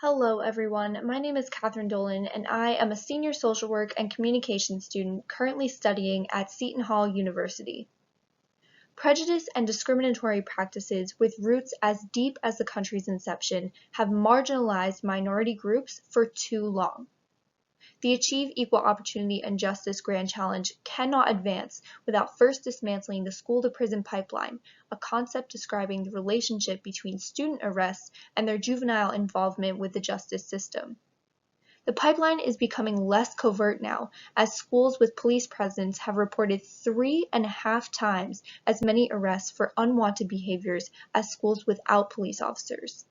Hello everyone, my name is Katherine Dolan and I am a senior social work and communication student currently studying at Seton Hall University. Prejudice and discriminatory practices with roots as deep as the country's inception have marginalized minority groups for too long. The Achieve Equal Opportunity and Justice Grand Challenge cannot advance without first dismantling the school-to-prison pipeline, a concept describing the relationship between student arrests and their juvenile involvement with the justice system. The pipeline is becoming less covert now, as schools with police presence have reported 3.5 times as many arrests for unwanted behaviors as schools without police officers.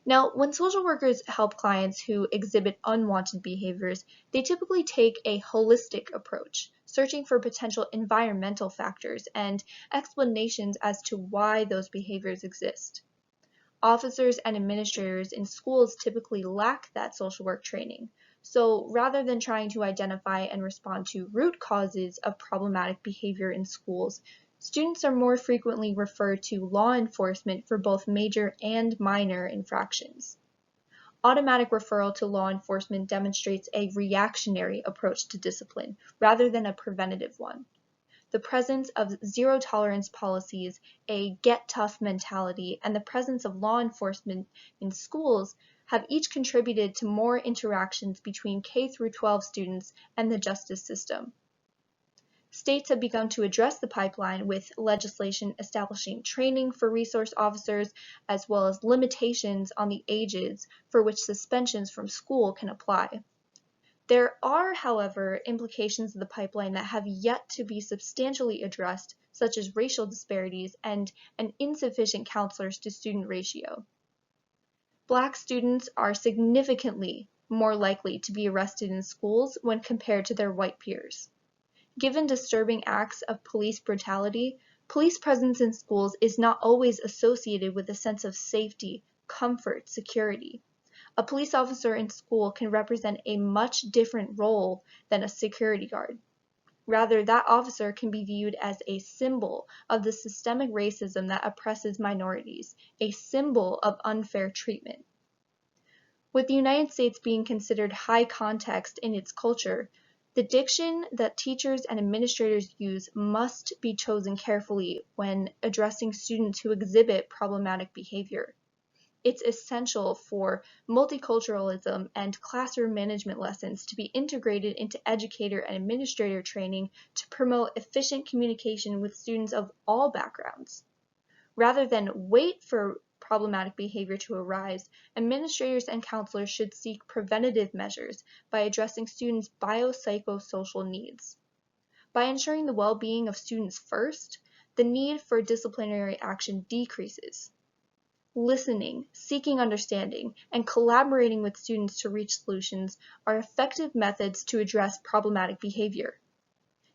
Now, when social workers help clients who exhibit unwanted behaviors, they typically take a holistic approach, searching for potential environmental factors and explanations as to why those behaviors exist. Officers and administrators in schools typically lack that social work training, so rather than trying to identify and respond to root causes of problematic behavior in schools, students are more frequently referred to law enforcement for both major and minor infractions. Automatic referral to law enforcement demonstrates a reactionary approach to discipline rather than a preventative one. The presence of zero-tolerance policies, a get-tough mentality, and the presence of law enforcement in schools have each contributed to more interactions between K-12 students and the justice system. States have begun to address the pipeline with legislation establishing training for resource officers, as well as limitations on the ages for which suspensions from school can apply. There are, however, implications of the pipeline that have yet to be substantially addressed, such as racial disparities and an insufficient counselors-to-student ratio. Black students are significantly more likely to be arrested in schools when compared to their white peers. Given disturbing acts of police brutality, police presence in schools is not always associated with a sense of safety, comfort, security. A police officer in school can represent a much different role than a security guard. Rather, that officer can be viewed as a symbol of the systemic racism that oppresses minorities, a symbol of unfair treatment. With the United States being considered high context in its culture, the diction that teachers and administrators use must be chosen carefully when addressing students who exhibit problematic behavior. It's essential for multiculturalism and classroom management lessons to be integrated into educator and administrator training to promote efficient communication with students of all backgrounds. Rather than wait for problematic behavior to arise, administrators and counselors should seek preventative measures by addressing students' biopsychosocial needs. By ensuring the well-being of students first, the need for disciplinary action decreases. Listening, seeking understanding, and collaborating with students to reach solutions are effective methods to address problematic behavior.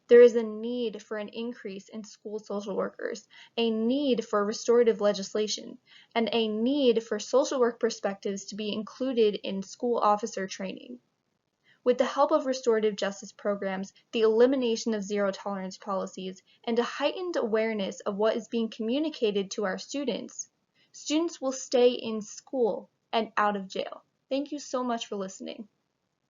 There is a need for an increase in school social workers, a need for restorative legislation, and a need for social work perspectives to be included in school officer training. With the help of restorative justice programs, the elimination of zero-tolerance policies, and a heightened awareness of what is being communicated to our students, students will stay in school and out of jail. Thank you so much for listening.